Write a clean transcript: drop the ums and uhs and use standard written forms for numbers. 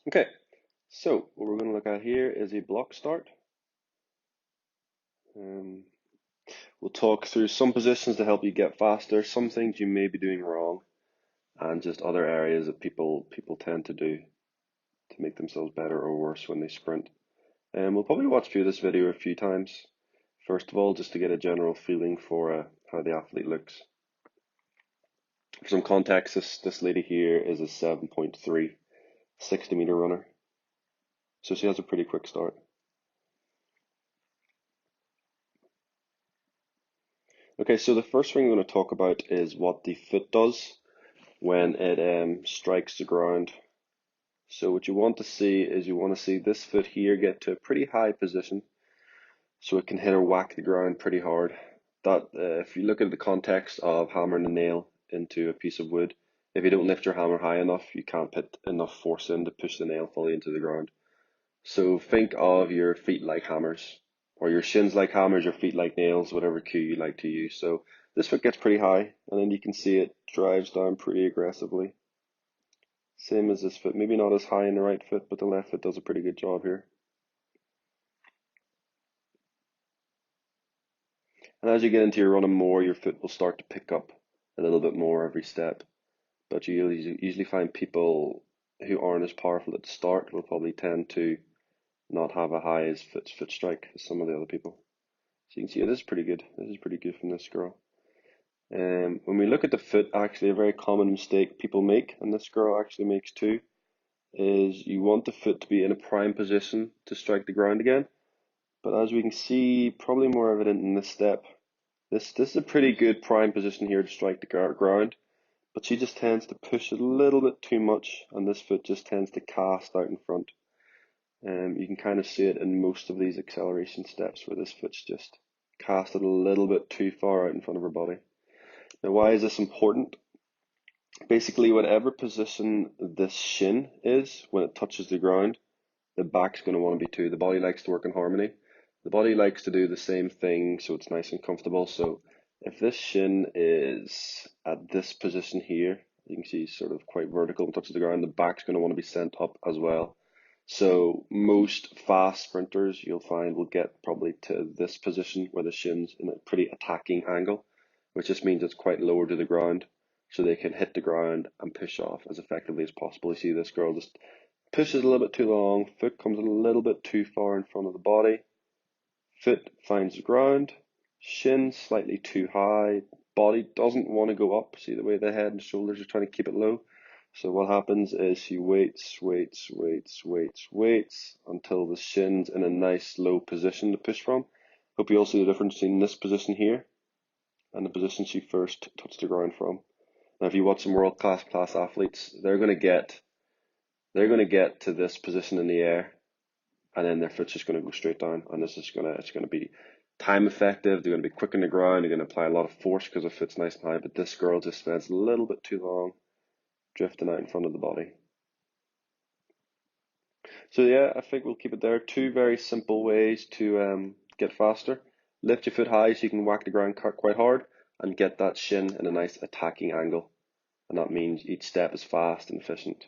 Okay, so what we're going to look at here is a block start. Um, we'll talk through some positions to help you get faster, some things you may be doing wrong, and just other areas that people tend to do to make themselves better or worse when they sprint. And we'll probably watch through this video a few times. First of all, just to get a general feeling for how the athlete looks. For some context, this lady here is a 7.3 60-meter runner, so she has a pretty quick start. Okay, so the first thing we're going to talk about is what the foot does when it strikes the ground. So what you want to see is you want to see this foot here get to a pretty high position so it can hit or whack the ground pretty hard. That if you look at the context of hammering a nail into a piece of wood, if you don't lift your hammer high enough, you can't put enough force in to push the nail fully into the ground. So think of your feet like hammers, or your shins like hammers, your feet like nails, whatever cue you like to use. So this foot gets pretty high, and then you can see it drives down pretty aggressively. Same as this foot, maybe not as high in the right foot, but the left foot does a pretty good job here. And as you get into your running more, your foot will start to pick up a little bit more every step. But you usually find people who aren't as powerful at the start will probably tend to not have a high as foot strike as some of the other people. So you can see it is pretty good. This is pretty good from this girl. When we look at the foot, actually a very common mistake people make, and this girl actually makes too, is you want the foot to be in a prime position to strike the ground again. But as we can see, probably more evident in this step, this is a pretty good prime position here to strike the ground, but she just tends to push a little bit too much, and this foot just tends to cast out in front. You can kind of see it in most of these acceleration steps where this foot's just casted a little bit too far out in front of her body. Now, why is this important? Basically, whatever position this shin is when it touches the ground, the back's going to want to be too. The body likes to work in harmony. The body likes to do the same thing so it's nice and comfortable. So if this shin is at this position here, you can see sort of quite vertical and touches the ground, the back's going to want to be sent up as well. So most fast sprinters you'll find will get probably to this position where the shin's in a pretty attacking angle, which just means it's quite lower to the ground so they can hit the ground and push off as effectively as possible. You see this girl just pushes a little bit too long, foot comes a little bit too far in front of the body, foot finds the ground, shin slightly too high, body doesn't want to go up. See the way the head and shoulders are trying to keep it low. So what happens is she waits until the shin's in a nice low position to push from. Hope you all see the difference between this position here and the position she first touched the ground from. Now if you watch some world class athletes, they're going to get to this position in the air, and then their foot's just going to go straight down, and it's going to be time effective. They're going to be quick on the ground. They're going to apply a lot of force because their foot's nice and high. But this girl just spends a little bit too long drifting out in front of the body. So yeah, I think we'll keep it there. Two very simple ways to get faster. Lift your foot high so you can whack the ground quite hard, and get that shin in a nice attacking angle. And that means each step is fast and efficient.